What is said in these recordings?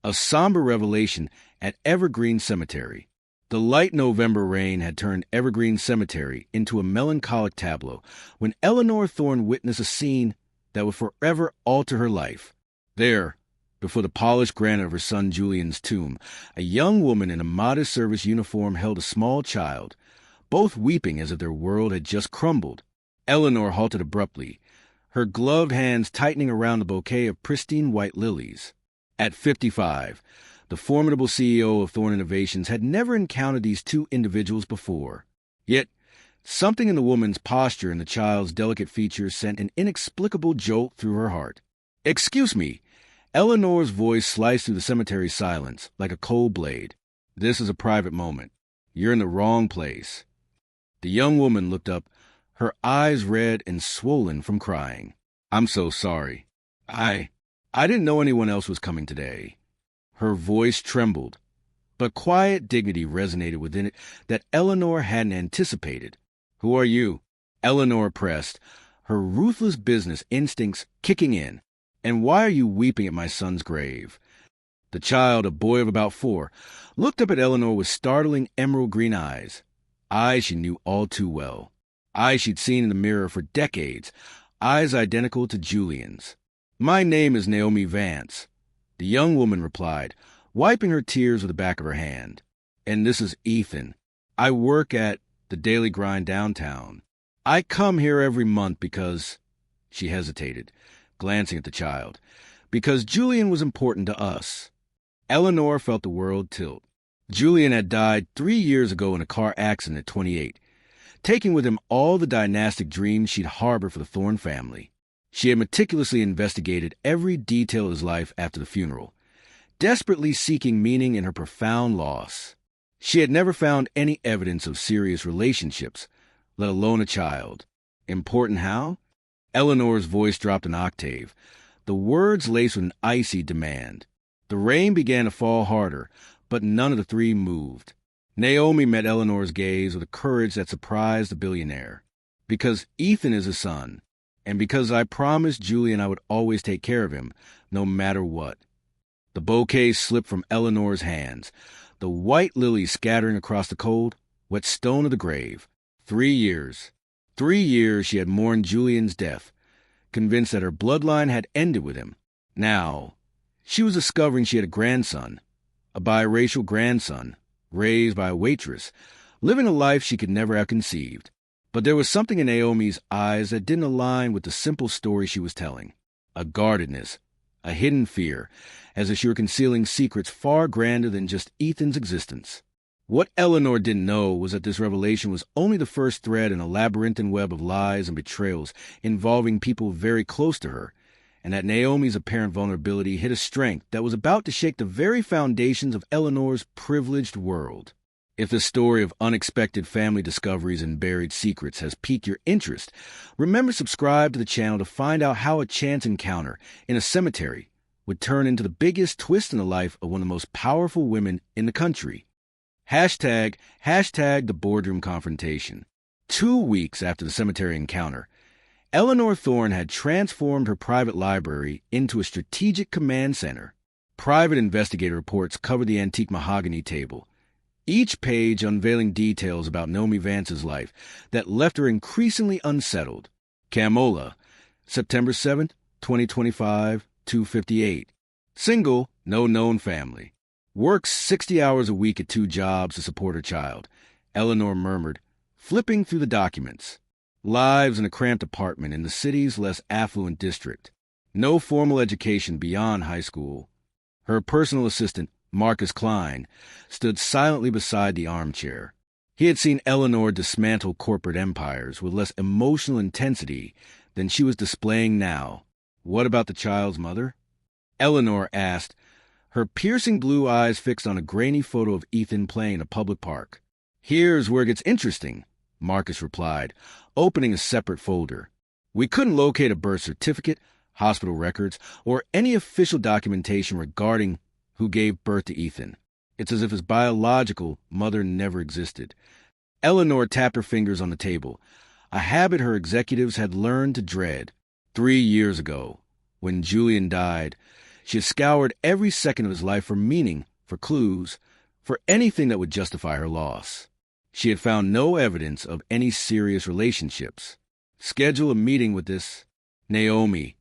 a somber revelation at Evergreen Cemetery. The light November rain had turned Evergreen Cemetery into a melancholic tableau when Eleanor Thorne witnessed a scene that would forever alter her life. There, before the polished granite of her son Julian's tomb, a young woman in a modest service uniform held a small child, both weeping as if their world had just crumbled. Eleanor halted abruptly, her gloved hands tightening around the bouquet of pristine white lilies. At 55, the formidable CEO of Thorne Innovations had never encountered these two individuals before. Yet, something in the woman's posture and the child's delicate features sent an inexplicable jolt through her heart. "Excuse me." Eleanor's voice sliced through the cemetery's silence like a cold blade. "This is a private moment. You're in the wrong place." The young woman looked up, her eyes red and swollen from crying. "I'm so sorry. I didn't know anyone else was coming today." Her voice trembled, but quiet dignity resonated within it that Eleanor hadn't anticipated. "Who are you?" Eleanor pressed, her ruthless business instincts kicking in. "And why are you weeping at my son's grave?" The child, a boy of about 4, looked up at Eleanor with startling emerald green eyes she knew all too well. Eyes she'd seen in the mirror for decades, eyes identical to Julian's. "My name is Naomi Vance," the young woman replied, wiping her tears with the back of her hand. "And this is Ethan. I work at the Daily Grind downtown. I come here every month because—" She hesitated, glancing at the child. "Because Julian was important to us." Eleanor felt the world tilt. Julian had died 3 years ago in a car accident at 28, taking with him all the dynastic dreams she'd harbored for the Thorne family. She had meticulously investigated every detail of his life after the funeral, desperately seeking meaning in her profound loss. She had never found any evidence of serious relationships, let alone a child. Important how? Eleanor's voice dropped an octave, the words laced with an icy demand. The rain began to fall harder, but none of the three moved. Naomi met Eleanor's gaze with a courage that surprised the billionaire. "Because Ethan is a son, and because I promised Julian I would always take care of him, no matter what." The bouquet slipped from Eleanor's hands, the white lilies scattering across the cold, wet stone of the grave. 3 years. 3 years she had mourned Julian's death, convinced that her bloodline had ended with him. Now, she was discovering she had a grandson, a biracial grandson, raised by a waitress, living a life she could never have conceived. But there was something in Naomi's eyes that didn't align with the simple story she was telling. A guardedness, a hidden fear, as if she were concealing secrets far grander than just Ethan's existence. What Eleanor didn't know was that this revelation was only the first thread in a labyrinthine web of lies and betrayals involving people very close to her, and that Naomi's apparent vulnerability hid a strength that was about to shake the very foundations of Eleanor's privileged world. If the story of unexpected family discoveries and buried secrets has piqued your interest, remember to subscribe to the channel to find out how a chance encounter in a cemetery would turn into the biggest twist in the life of one of the most powerful women in the country. Hashtag the boardroom confrontation. 2 weeks after the cemetery encounter, Eleanor Thorne had transformed her private library into a strategic command center. Private investigator reports covered the antique mahogany table, each page unveiling details about Naomi Vance's life that left her increasingly unsettled. Camola, September 7th, 2025, 2:58. Single, no known family. Works 60 hours a week at 2 jobs to support her child, Eleanor murmured, flipping through the documents. Lives in a cramped apartment in the city's less affluent district. No formal education beyond high school. Her personal assistant, Marcus Klein, stood silently beside the armchair. He had seen Eleanor dismantle corporate empires with less emotional intensity than she was displaying now. What about the child's mother? Eleanor asked, her piercing blue eyes fixed on a grainy photo of Ethan playing in a public park. "Here's where it gets interesting," Marcus replied, opening a separate folder. "We couldn't locate a birth certificate, hospital records, or any official documentation regarding who gave birth to Ethan. It's as if his biological mother never existed." Eleanor tapped her fingers on the table, a habit her executives had learned to dread. 3 years ago, when Julian died, She had scoured every second of his life for meaning, for clues, for anything that would justify her loss. She had found no evidence of any serious relationships. "Schedule a meeting with this Naomi,"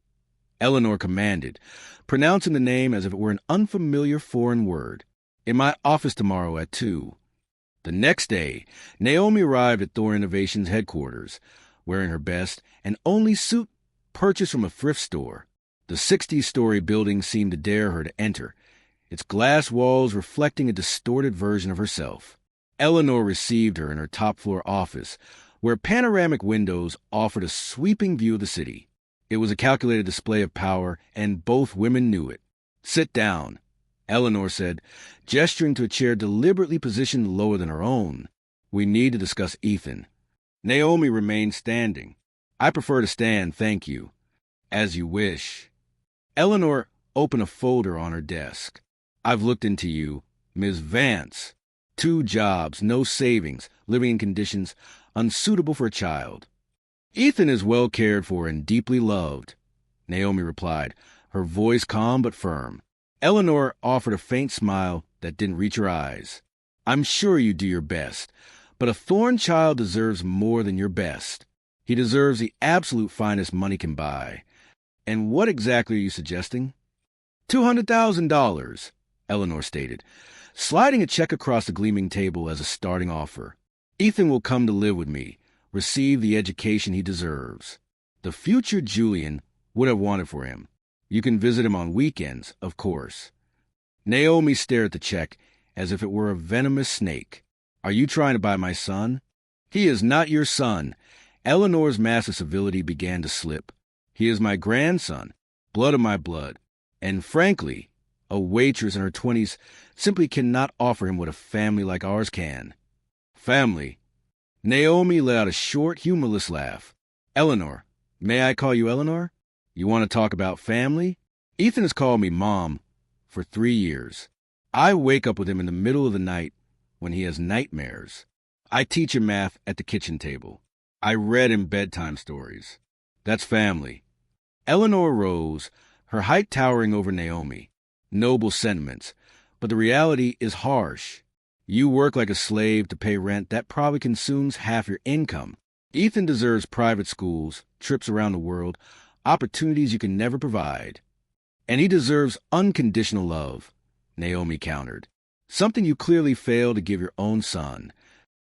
Eleanor commanded, pronouncing the name as if it were an unfamiliar foreign word. "In my office tomorrow at 2. The next day, Naomi arrived at Thor Innovations headquarters, wearing her best and only suit purchased from a thrift store. The 60-story building seemed to dare her to enter, its glass walls reflecting a distorted version of herself. Eleanor received her in her top-floor office, where panoramic windows offered a sweeping view of the city. It was a calculated display of power, and both women knew it. "Sit down," Eleanor said, gesturing to a chair deliberately positioned lower than her own. "We need to discuss Ethan." Naomi remained standing. "I prefer to stand, thank you." "As you wish." Eleanor opened a folder on her desk. "I've looked into you, Ms. Vance. 2 jobs, no savings, living in conditions unsuitable for a child." "Ethan is well cared for and deeply loved," Naomi replied, her voice calm but firm. Eleanor offered a faint smile that didn't reach her eyes. "I'm sure you do your best, but a Thorne child deserves more than your best. He deserves the absolute finest money can buy. And what exactly are you suggesting?" $200,000, Eleanor stated, sliding a check across the gleaming table as a starting offer. "Ethan will come to live with me, receive the education he deserves. The future Julian would have wanted for him. You can visit him on weekends, of course." Naomi stared at the check as if it were a venomous snake. "Are you trying to buy my son?" "He is not your son." Eleanor's mask of civility began to slip. "He is my grandson, blood of my blood. And frankly, a waitress in her 20s simply cannot offer him what a family like ours can." "Family?" Naomi let out a short, humorless laugh. "Eleanor, may I call you Eleanor? You want to talk about family? Ethan has called me Mom for 3 years. I wake up with him in the middle of the night when he has nightmares. I teach him math at the kitchen table. I read him bedtime stories. That's family." Eleanor rose, her height towering over Naomi. "Noble sentiments, but the reality is harsh. You work like a slave to pay rent that probably consumes half your income. Ethan deserves private schools, trips around the world, opportunities you can never provide. And he deserves unconditional love," Naomi countered. "Something you clearly failed to give your own son."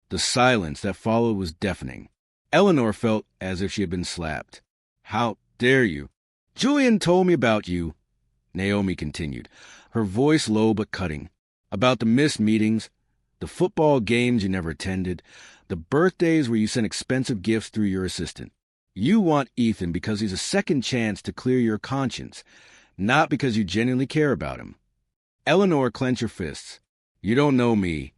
The silence that followed was deafening. Eleanor felt as if she had been slapped. "How dare you?" "Julian told me about you," Naomi continued, her voice low but cutting. "About the missed meetings, the football games you never attended, the birthdays where you sent expensive gifts through your assistant. You want Ethan because he's a second chance to clear your conscience, not because you genuinely care about him." Eleanor clenched her fists. "You don't know me."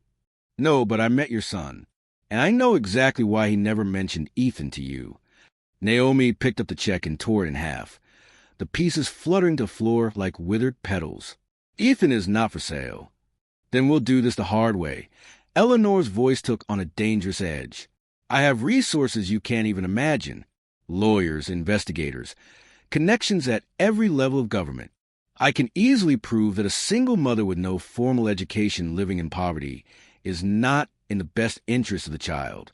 "No, but I met your son, and I know exactly why he never mentioned Ethan to you." Naomi picked up the check and tore it in half, the pieces fluttering to the floor like withered petals. "Ethan is not for sale." "Then we'll do this the hard way." Eleanor's voice took on a dangerous edge. "I have resources you can't even imagine. Lawyers, investigators, connections at every level of government. I can easily prove that a single mother with no formal education living in poverty is not in the best interest of the child."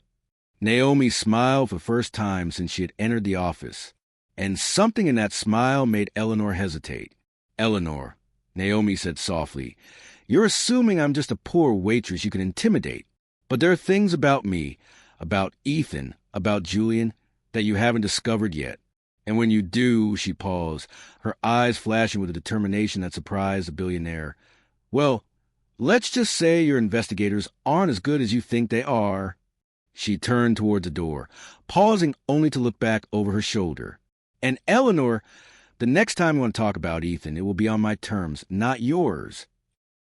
Naomi smiled for the first time since she had entered the office, and something in that smile made Eleanor hesitate. "Eleanor," Naomi said softly, "you're assuming I'm just a poor waitress you can intimidate. But there are things about me, about Ethan, about Julian, that you haven't discovered yet. And when you do," she paused, her eyes flashing with a determination that surprised the billionaire, "well, let's just say your investigators aren't as good as you think they are." She turned toward the door, pausing only to look back over her shoulder. "And Eleanor, the next time you want to talk about Ethan, it will be on my terms, not yours."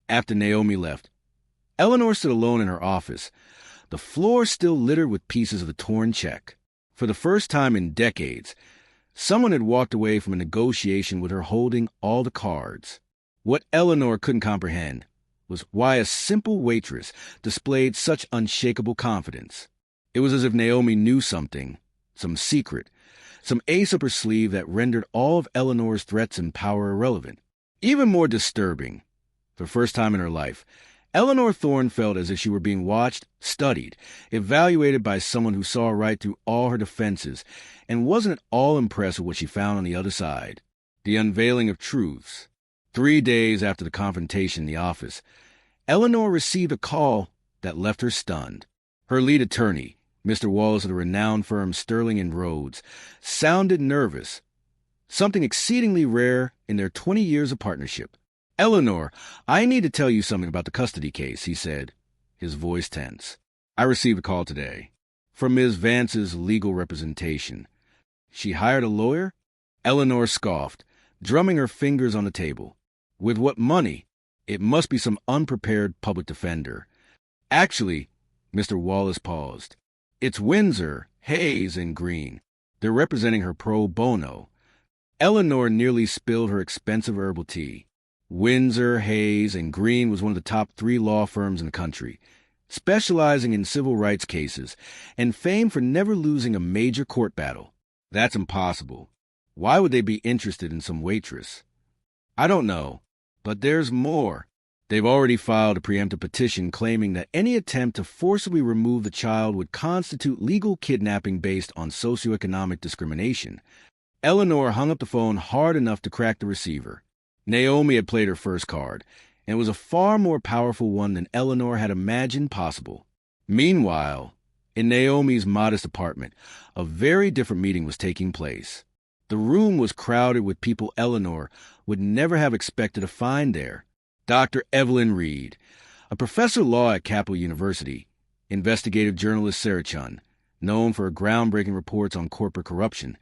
After Naomi left, Eleanor stood alone in her office, the floor still littered with pieces of the torn check. For the first time in decades, someone had walked away from a negotiation with her holding all the cards. What Eleanor couldn't comprehend was why a simple waitress displayed such unshakable confidence. It was as if Naomi knew something, some secret, some ace up her sleeve that rendered all of Eleanor's threats and power irrelevant. Even more disturbing, for the first time in her life, Eleanor Thorne felt as if she were being watched, studied, evaluated by someone who saw right through all her defenses and wasn't at all impressed with what she found on the other side. The unveiling of truths. 3 days after the confrontation in the office, Eleanor received a call that left her stunned. Her lead attorney, Mr. Wallace of the renowned firm Sterling and Rhodes, sounded nervous, something exceedingly rare in their 20 years of partnership. "Eleanor, I need to tell you something about the custody case," he said, his voice tense. "I received a call today from Ms. Vance's legal representation." "She hired a lawyer?" Eleanor scoffed, drumming her fingers on the table. "With what money? It must be some unprepared public defender." "Actually," Mr. Wallace paused, "it's Windsor, Hayes, and Green. They're representing her pro bono." Eleanor nearly spilled her expensive herbal tea. Windsor, Hayes, and Green was one of the top 3 law firms in the country, specializing in civil rights cases and famed for never losing a major court battle. "That's impossible. Why would they be interested in some waitress?" "I don't know, but there's more. They've already filed a preemptive petition claiming that any attempt to forcibly remove the child would constitute legal kidnapping based on socioeconomic discrimination." Eleanor hung up the phone hard enough to crack the receiver. Naomi had played her first card, and it was a far more powerful one than Eleanor had imagined possible. Meanwhile, in Naomi's modest apartment, a very different meeting was taking place. The room was crowded with people Eleanor would never have expected to find there. Dr. Evelyn Reed, a professor of law at Capital University, investigative journalist Sarah Chun, known for her groundbreaking reports on corporate corruption,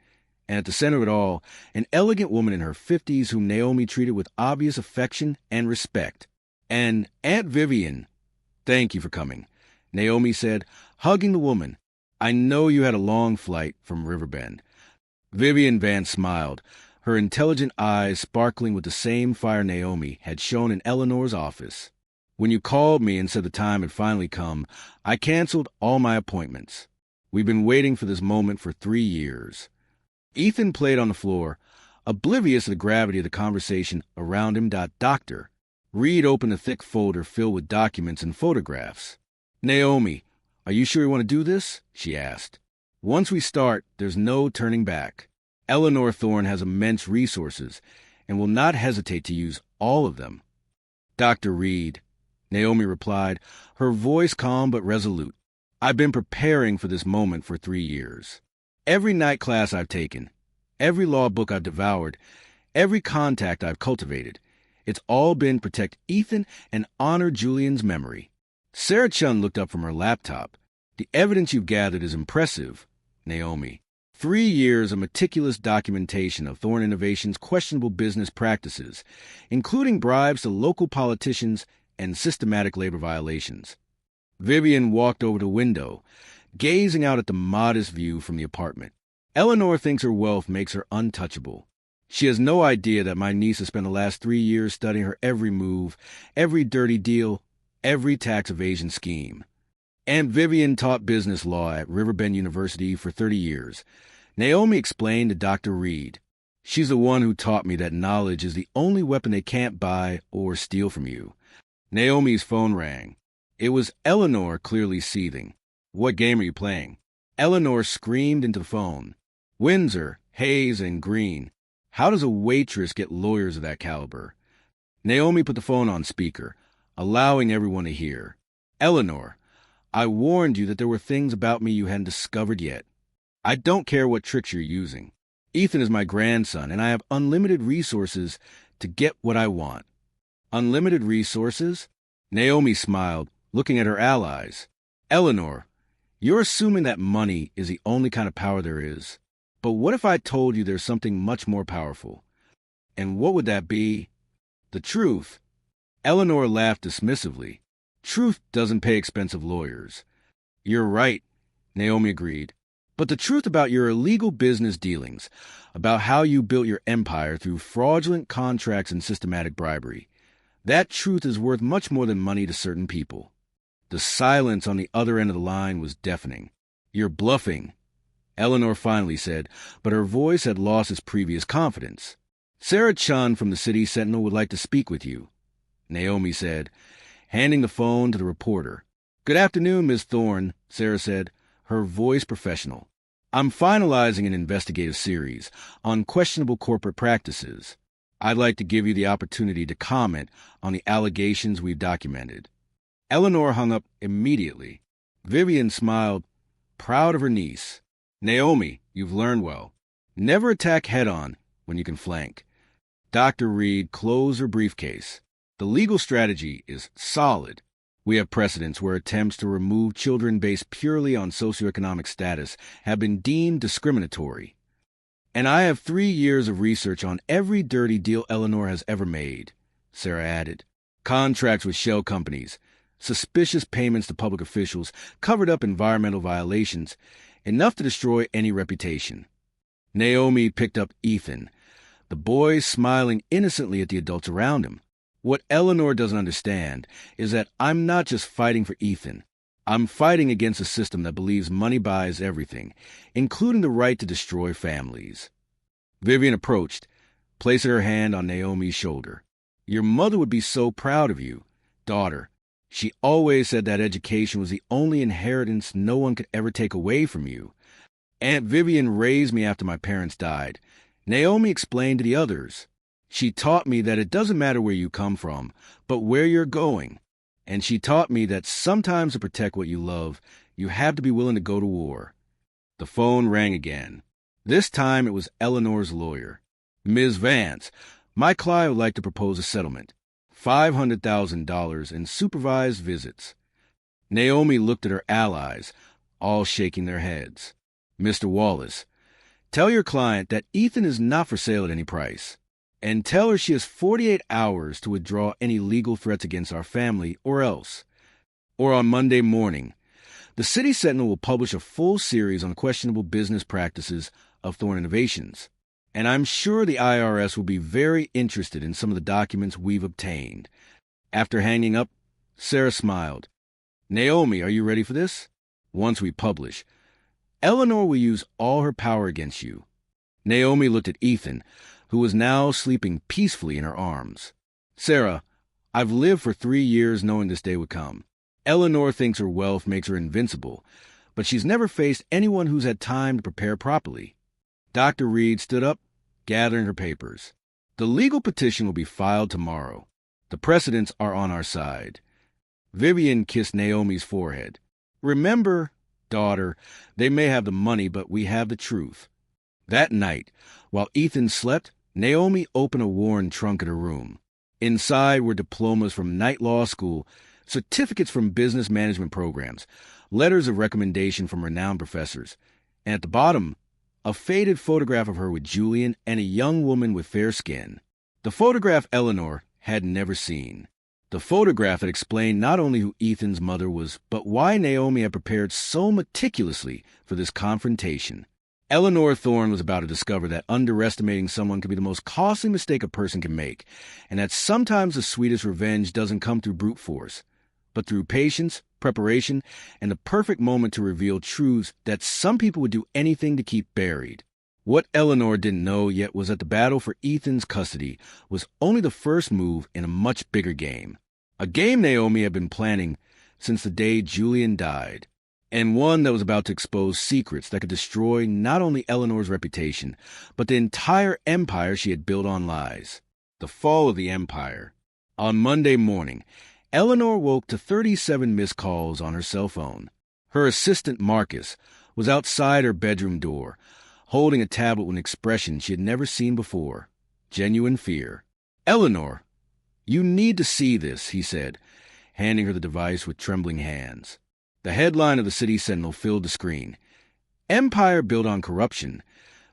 and at the center of it all, an elegant woman in her 50s whom Naomi treated with obvious affection and respect. And Aunt Vivian. "Thank you for coming," Naomi said, hugging the woman. "I know you had a long flight from Riverbend." Vivian Vance smiled, her intelligent eyes sparkling with the same fire Naomi had shown in Eleanor's office. "When you called me and said the time had finally come, I canceled all my appointments. We've been waiting for this moment for 3 years." Ethan played on the floor, oblivious of the gravity of the conversation around him. "Doctor." Reed opened a thick folder filled with documents and photographs. "Naomi, are you sure you want to do this?" she asked. "Once we start, there's no turning back. Eleanor Thorne has immense resources and will not hesitate to use all of them." "Dr. Reed," Naomi replied, her voice calm but resolute, "I've been preparing for this moment for 3 years. Every night class I've taken, every law book I've devoured, every contact I've cultivated, it's all been protect Ethan and honor Julian's memory." Sarah Chun looked up from her laptop. "The evidence you've gathered is impressive, Naomi. 3 years of meticulous documentation of Thorne Innovation's questionable business practices, including bribes to local politicians and systematic labor violations." Vivian walked over to the window, gazing out at the modest view from the apartment. "Eleanor thinks her wealth makes her untouchable. She has no idea that my niece has spent the last 3 years studying her every move, every dirty deal, every tax evasion scheme. Aunt Vivian taught business law at Riverbend University for 30 years. Naomi explained to Dr. Reed. "She's the one who taught me that knowledge is the only weapon they can't buy or steal from you." Naomi's phone rang. It was Eleanor, clearly seething. "What game are you playing?" Eleanor screamed into the phone. "Windsor, Hayes, and Green. How does a waitress get lawyers of that caliber?" Naomi put the phone on speaker, allowing everyone to hear. "Eleanor, I warned you that there were things about me you hadn't discovered yet. I don't care what tricks you're using. Ethan is my grandson, and I have unlimited resources to get what I want." "Unlimited resources?" Naomi smiled, looking at her allies. "Eleanor, you're assuming that money is the only kind of power there is. But what if I told you there's something much more powerful? And what would that be?" "The truth." Eleanor laughed dismissively. "Truth doesn't pay expensive lawyers." "You're right," Naomi agreed. "But the truth about your illegal business dealings, about how you built your empire through fraudulent contracts and systematic bribery, that truth is worth much more than money to certain people." The silence on the other end of the line was deafening. "You're bluffing," Eleanor finally said, but her voice had lost its previous confidence. Sarah Chun from the City Sentinel would like to speak with you, Naomi said, handing the phone to the reporter. Good afternoon, Ms. Thorne, Sarah said, her voice professional. I'm finalizing an investigative series on questionable corporate practices. I'd like to give you the opportunity to comment on the allegations we've documented. Eleanor hung up immediately. Vivian smiled, proud of her niece. Naomi, you've learned well. Never attack head-on when you can flank. Dr. Reed closed her briefcase. The legal strategy is solid. We have precedents where attempts to remove children based purely on socioeconomic status have been deemed discriminatory. And I have 3 years of research on every dirty deal Eleanor has ever made, Sarah added. Contracts with shell companies, suspicious payments to public officials, covered up environmental violations, enough to destroy any reputation. Naomi picked up Ethan, the boy smiling innocently at the adults around him. What Eleanor doesn't understand is that I'm not just fighting for Ethan. I'm fighting against a system that believes money buys everything, including the right to destroy families. Vivian approached, placing her hand on Naomi's shoulder. Your mother would be so proud of you, daughter. She always said that education was the only inheritance no one could ever take away from you. Aunt Vivian raised me after my parents died. Naomi explained to the others. She taught me that it doesn't matter where you come from, but where you're going. And she taught me that sometimes to protect what you love, you have to be willing to go to war. The phone rang again. This time it was Eleanor's lawyer. Ms. Vance, my client would like to propose a settlement. $500,000 in supervised visits. Naomi looked at her allies, all shaking their heads. Mr. Wallace, tell your client that Ethan is not for sale at any price. And tell her she has 48 hours to withdraw any legal threats against our family or else. Or on Monday morning, the City Sentinel will publish a full series on questionable business practices of Thorne Innovations. And I'm sure the IRS will be very interested in some of the documents we've obtained. After hanging up, Sarah smiled. Naomi, are you ready for this? Once we publish, Eleanor will use all her power against you. Naomi looked at Ethan, who was now sleeping peacefully in her arms. Sarah, I've lived for 3 years knowing this day would come. Eleanor thinks her wealth makes her invincible, but she's never faced anyone who's had time to prepare properly. Dr. Reed stood up, gathering her papers. The legal petition will be filed tomorrow. The precedents are on our side. Vivian kissed Naomi's forehead. Remember, daughter, they may have the money, but we have the truth. That night, while Ethan slept, Naomi opened a worn trunk in her room. Inside were diplomas from night law school, certificates from business management programs, letters of recommendation from renowned professors, and at the bottom, a faded photograph of her with Julian and a young woman with fair skin. The photograph Eleanor had never seen. The photograph had explained not only who Ethan's mother was, but why Naomi had prepared so meticulously for this confrontation. Eleanor Thorne was about to discover that underestimating someone can be the most costly mistake a person can make, and that sometimes the sweetest revenge doesn't come through brute force, but through patience, preparation, and the perfect moment to reveal truths that some people would do anything to keep buried. What Eleanor didn't know yet was that the battle for Ethan's custody was only the first move in a much bigger game. A game Naomi had been planning since the day Julian died. And one that was about to expose secrets that could destroy not only Eleanor's reputation, but the entire empire she had built on lies. The fall of the empire. On Monday morning, Eleanor woke to 37 missed calls on her cell phone. Her assistant, Marcus, was outside her bedroom door, holding a tablet with an expression she had never seen before. Genuine fear. Eleanor, you need to see this, he said, handing her the device with trembling hands. The headline of the City Sentinel filled the screen. Empire built on corruption.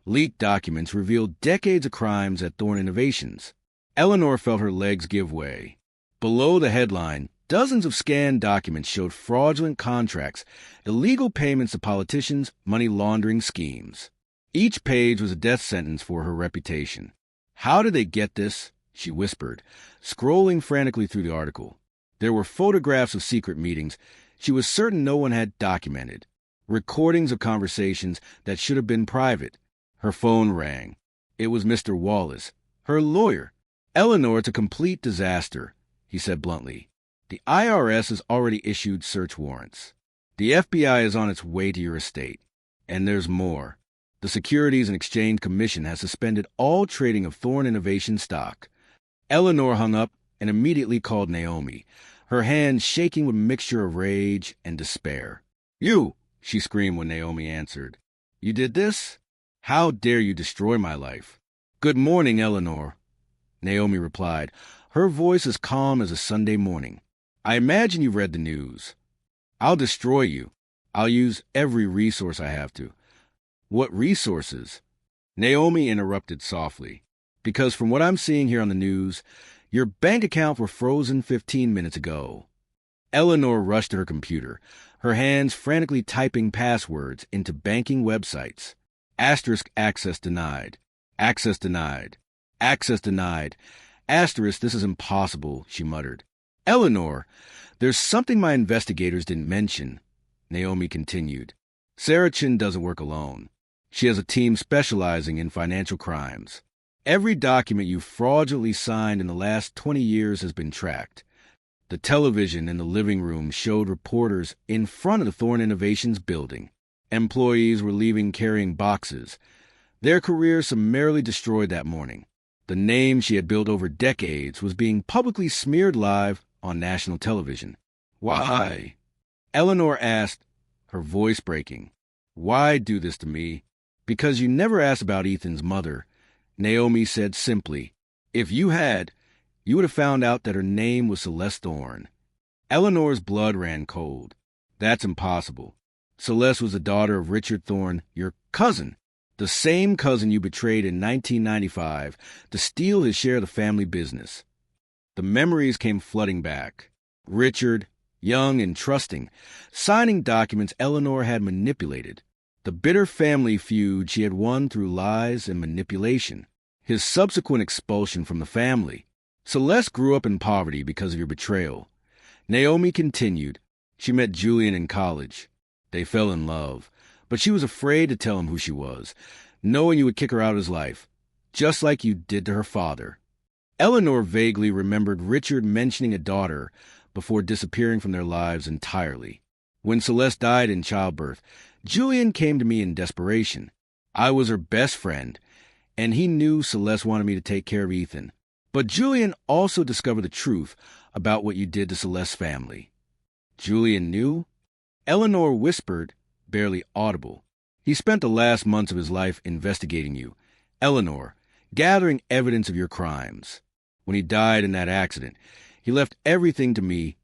Leaked documents revealed decades of crimes at Thorne Innovations. Eleanor felt her legs give way. Below the headline, dozens of scanned documents showed fraudulent contracts, illegal payments to politicians, money laundering schemes. Each page was a death sentence for her reputation. How did they get this? She whispered, scrolling frantically through the article. There were photographs of secret meetings she was certain no one had documented, recordings of conversations that should have been private. Her phone rang. It was Mr. Wallace, Her lawyer. Eleanor, it's a complete disaster, he said bluntly. The IRS has already issued search warrants. The FBI is on its way to your estate. And there's more. The Securities and Exchange Commission has suspended all trading of Thorne Innovation stock. Eleanor hung up and immediately called Naomi, her hands shaking with a mixture of rage and despair. "You!" she screamed when Naomi answered. "You did this? How dare you destroy my life?" "Good morning, Eleanor," Naomi replied, her voice as calm as a Sunday morning. "I imagine you've read the news. I'll destroy you. I'll use every resource I have to." "What resources?" Naomi interrupted softly. "Because from what I'm seeing here on the news, your bank account were frozen 15 minutes ago." Eleanor rushed to her computer, her hands frantically typing passwords into banking websites. Asterisk access denied. Access denied. Access denied. Asterisk, this is impossible, she muttered. "Eleanor, there's something my investigators didn't mention," Naomi continued. "Sarah Chin doesn't work alone. She has a team specializing in financial crimes. Every document you fraudulently signed in the last 20 years has been tracked. The television in the living room showed reporters in front of the Thorne Innovations building. Employees were leaving carrying boxes. Their careers summarily destroyed that morning. The name she had built over decades was being publicly smeared live on national television." "Why?" Eleanor asked, her voice breaking. "Why do this to me?" "Because you never asked about Ethan's mother," Naomi said simply. "If you had, you would have found out that her name was Celeste Thorne." Eleanor's blood ran cold. "That's impossible. Celeste was the daughter of Richard Thorne, your cousin, the same cousin you betrayed in 1995 to steal his share of the family business." The memories came flooding back. Richard, young and trusting, signing documents Eleanor had manipulated. The bitter family feud she had won through lies and manipulation. His subsequent expulsion from the family. "Celeste grew up in poverty because of your betrayal." Naomi continued. "She met Julian in college. They fell in love, but she was afraid to tell him who she was, knowing you would kick her out of his life, just like you did to her father." Eleanor vaguely remembered Richard mentioning a daughter before disappearing from their lives entirely. "When Celeste died in childbirth, Julian came to me in desperation. I was her best friend, and he knew Celeste wanted me to take care of Ethan. But Julian also discovered the truth about what you did to Celeste's family." "Julian knew?" Eleanor whispered, barely audible. "He spent the last months of his life investigating you, Eleanor, gathering evidence of your crimes. When he died in that accident, he left everything to me,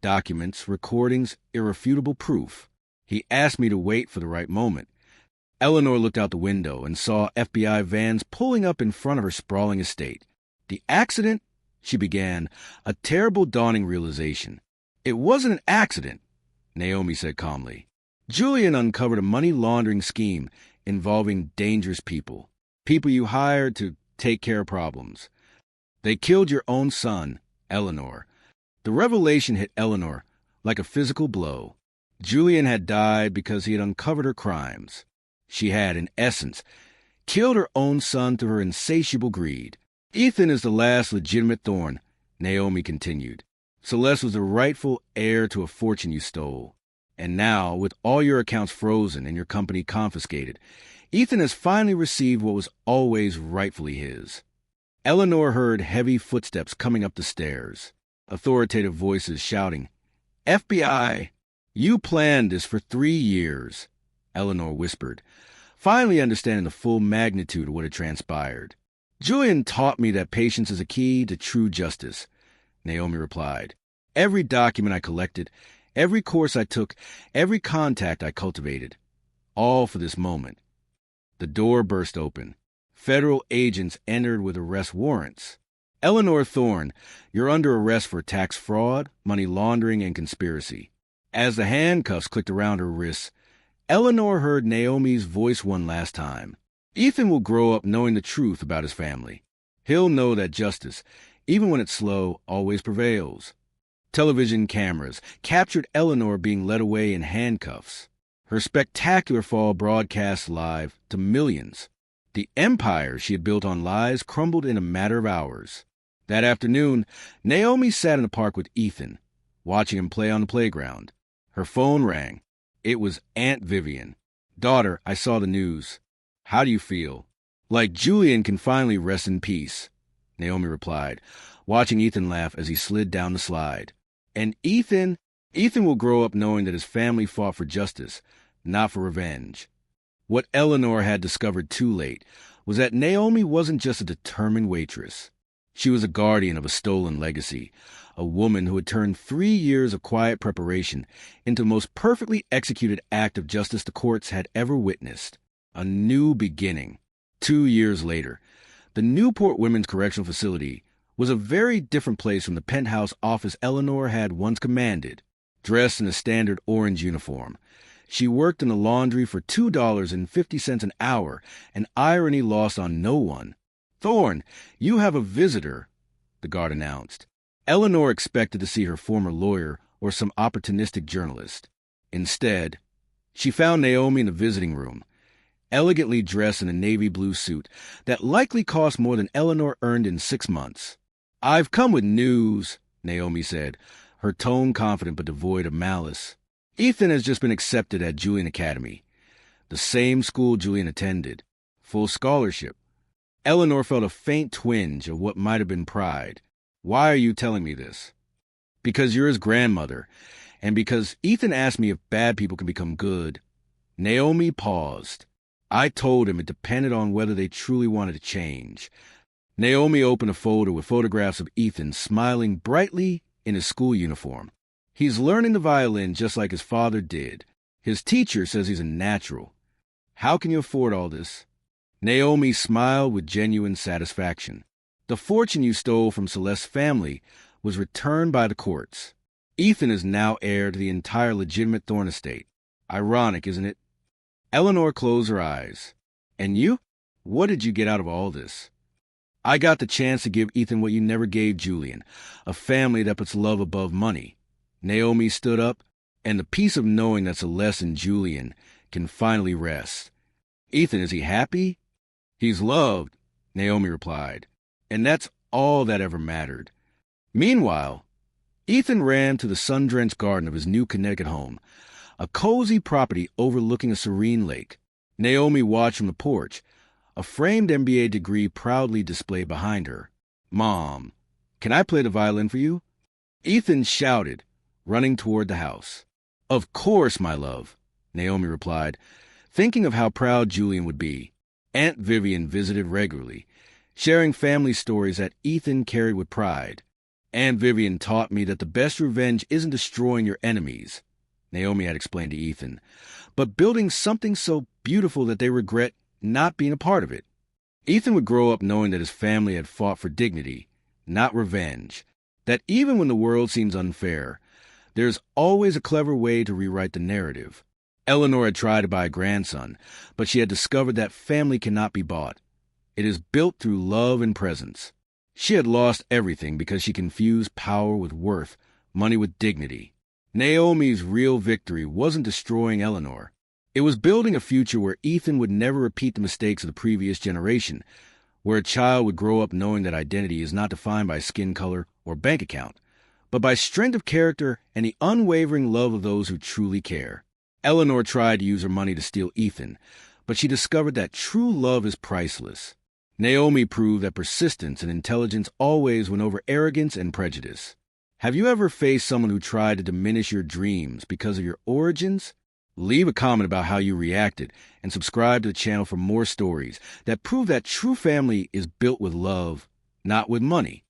documents, recordings, irrefutable proof. He asked me to wait for the right moment." Eleanor looked out the window and saw FBI vans pulling up in front of her sprawling estate. "The accident?" she began, a terrible dawning realization. "It wasn't an accident," Naomi said calmly. "Julian uncovered a money laundering scheme involving dangerous people. People you hired to take care of problems. They killed your own son, Eleanor." The revelation hit Eleanor like a physical blow. Julian had died because he had uncovered her crimes. She had, in essence, killed her own son through her insatiable greed. "Ethan is the last legitimate Thorne," Naomi continued. "Celeste was the rightful heir to a fortune you stole. And now, with all your accounts frozen and your company confiscated, Ethan has finally received what was always rightfully his." Eleanor heard heavy footsteps coming up the stairs, authoritative voices shouting, "FBI! You planned this for 3 years," Eleanor whispered, finally understanding the full magnitude of what had transpired. "Julian taught me that patience is a key to true justice," Naomi replied. "Every document I collected, every course I took, every contact I cultivated, all for this moment." The door burst open. Federal agents entered with arrest warrants. "Eleanor Thorne, you're under arrest for tax fraud, money laundering, and conspiracy." As the handcuffs clicked around her wrists, Eleanor heard Naomi's voice one last time. "Ethan will grow up knowing the truth about his family. He'll know that justice, even when it's slow, always prevails." Television cameras captured Eleanor being led away in handcuffs. Her spectacular fall broadcast live to millions. The empire she had built on lies crumbled in a matter of hours. That afternoon, Naomi sat in the park with Ethan, watching him play on the playground. Her phone rang. It was Aunt Vivian. "Daughter, I saw the news. How do you feel?" "Like Julian can finally rest in peace," Naomi replied, watching Ethan laugh as he slid down the slide. "And Ethan will grow up knowing that his family fought for justice, not for revenge." What Eleanor had discovered too late was that Naomi wasn't just a determined waitress. She was a guardian of a stolen legacy, a woman who had turned 3 years of quiet preparation into the most perfectly executed act of justice the courts had ever witnessed. A new beginning. 2 years later, the Newport Women's Correctional Facility was a very different place from the penthouse office Eleanor had once commanded. Dressed in a standard orange uniform, she worked in the laundry for $2.50 an hour, an irony lost on no one. "Thorne, you have a visitor," the guard announced. Eleanor expected to see her former lawyer or some opportunistic journalist. Instead, she found Naomi in the visiting room, elegantly dressed in a navy blue suit that likely cost more than Eleanor earned in 6 months. "I've come with news," Naomi said, her tone confident but devoid of malice. "Ethan has just been accepted at Julian Academy, the same school Julian attended. Full scholarship." Eleanor felt a faint twinge of what might have been pride. "Why are you telling me this?" "Because you're his grandmother, and because Ethan asked me if bad people can become good." Naomi paused. "I told him it depended on whether they truly wanted to change." Naomi opened a folder with photographs of Ethan smiling brightly in his school uniform. "He's learning the violin just like his father did. His teacher says he's a natural. How can you afford all this?" Naomi smiled with genuine satisfaction. "The fortune you stole from Celeste's family was returned by the courts. Ethan is now heir to the entire legitimate Thorne estate. Ironic, isn't it?" Eleanor closed her eyes. "And you? What did you get out of all this?" "I got the chance to give Ethan what you never gave Julian, a family that puts love above money." Naomi stood up, "and the peace of knowing that Celeste and Julian can finally rest." "Ethan, is he happy?" "He's loved," Naomi replied, "and that's all that ever mattered." Meanwhile, Ethan ran to the sun-drenched garden of his new Connecticut home, a cozy property overlooking a serene lake. Naomi watched from the porch, a framed MBA degree proudly displayed behind her. "Mom, can I play the violin for you?" Ethan shouted, running toward the house. "Of course, my love," Naomi replied, thinking of how proud Julian would be. Aunt Vivian visited regularly, sharing family stories that Ethan carried with pride. "Aunt Vivian taught me that the best revenge isn't destroying your enemies," Naomi had explained to Ethan, "but building something so beautiful that they regret not being a part of it." Ethan would grow up knowing that his family had fought for dignity, not revenge, that even when the world seems unfair, there's always a clever way to rewrite the narrative. Eleanor had tried to buy a grandson, but she had discovered that family cannot be bought. It is built through love and presence. She had lost everything because she confused power with worth, money with dignity. Naomi's real victory wasn't destroying Eleanor. It was building a future where Ethan would never repeat the mistakes of the previous generation, where a child would grow up knowing that identity is not defined by skin color or bank account, but by strength of character and the unwavering love of those who truly care. Eleanor tried to use her money to steal Ethan, but she discovered that true love is priceless. Naomi proved that persistence and intelligence always win over arrogance and prejudice. Have you ever faced someone who tried to diminish your dreams because of your origins? Leave a comment about how you reacted and subscribe to the channel for more stories that prove that true family is built with love, not with money.